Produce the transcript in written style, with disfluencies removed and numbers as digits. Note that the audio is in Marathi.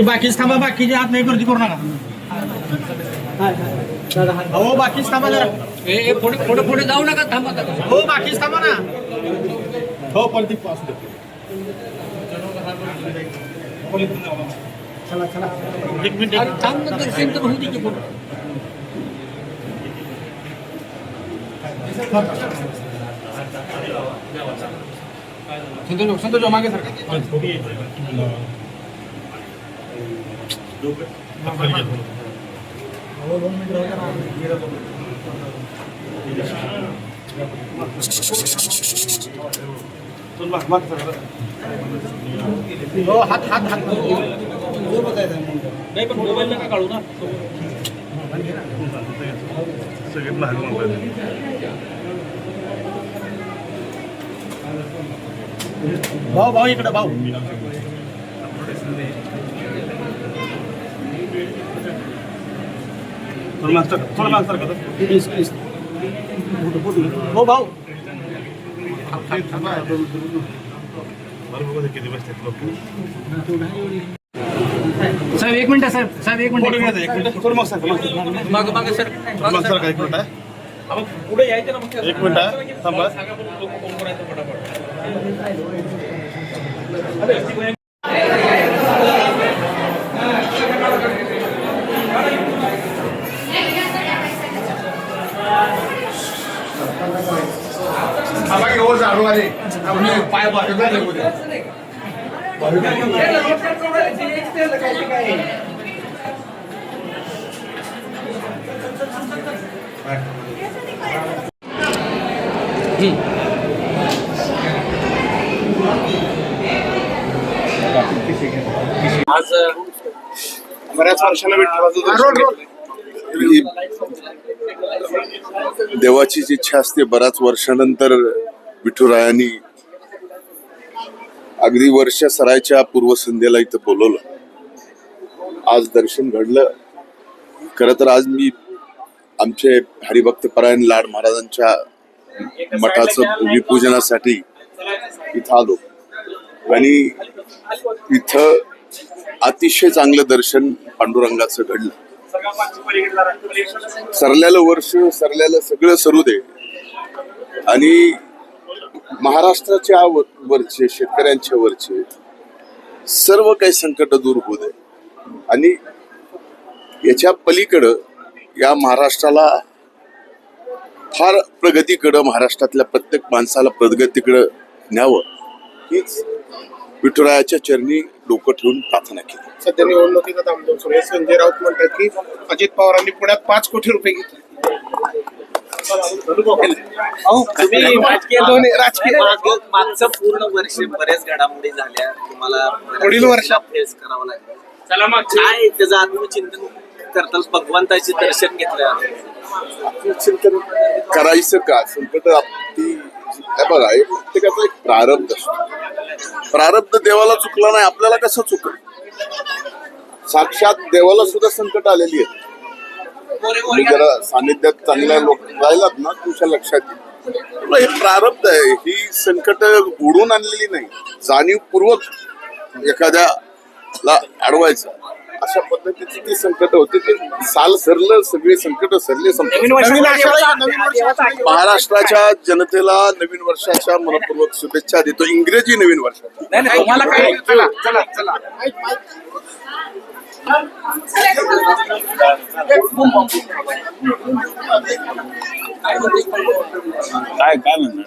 बाकीच थांबा, बाकीचे हात नाही गर्दी करू नका. हो बाकीच थांबा जरा. पुढे पुढे जाऊ नका, थांबा. हो बाकीच थांबा ना. हो पलटी पास. चला चला एक मिनिट थांब ना, दर्शन तर होऊ दे की पुढे. संतोष मागे सर. हात हात हात नाही, पण मोबाईल नका काढू ना. भाऊ भाऊ इकडे भाऊ. थोडं मास्तर का हो भाऊ. साहेब एक मिनिट, साहेब एक मिनिट. मागे सर, एक मिनिट पुढे यायचं ना. एक मिनिट थांबा. पाय आज बऱ्याच वर्षाला देवाचीच इच्छा असते. बऱ्याच वर्षानंतर विठुरायांनी अगदी वर्ष सरायच्या पूर्वसंध्येला इथं बोलवलं. आज दर्शन घडलं. खरं तर आज मी आमचे हरिभक्त परायण लाड महाराजांच्या मठाचं विपूजनासाठी इथं आलो आणि इथं अतिशय चांगलं दर्शन पांडुरंगाचं घडलं. सरल्यालं वर्ष, सरल्यालं सगळं सरू दे आणि महाराष्ट्राच्या वरचे, शेतकऱ्यांच्या वरचे सर्व काही संकट दूर होऊ दे आणि याच्या पलीकडं या महाराष्ट्राला फार प्रगतीकडं, महाराष्ट्रातल्या प्रत्येक माणसाला प्रगतीकडं न्यावं हीच विठुरायाच्या चरणी डोकं ठेवून प्रार्थना केली. सध्या निवडणुकीचा धामधूम सुरू आहे. संजय राऊत म्हणतात की अजित पवारांनी पुण्यात 5 कोटी रुपये घेतले. मागचं पूर्ण वर्ष बऱ्याच घडामोडी झाल्या, तुम्हाला पुढील वर्षात फेस करावं लागलं. चला मग काय त्याचं आत्मचिंतन करताल, भगवंताचे दर्शन घेतलं, चिंतन करायचं का? संकट आपली बघा, प्रत्येकाचा एक प्रारब्ध असतो. प्रारब्ध देवाला चुकला नाही, आपल्याला कसं चुकल? साक्षात देवाला सुद्धा संकट आलेली आहेत. तुम्ही जरा सानिध्यात चांगल्या लोक राहिलात ना, तुमच्या लक्षात येईल हे प्रारब्ध आहे. ही संकट ओढून आणलेली नाही, जाणीवपूर्वक एखाद्याला अडवायचं अशा पद्धतीची ती संकट होते. ते साल सरलं, सगळे संकट सरले. महाराष्ट्राच्या जनतेला नवीन वर्षाच्या मनपूर्वक शुभेच्छा देतो. इंग्रजी नवीन वर्षाच्या. काय म्हणणार?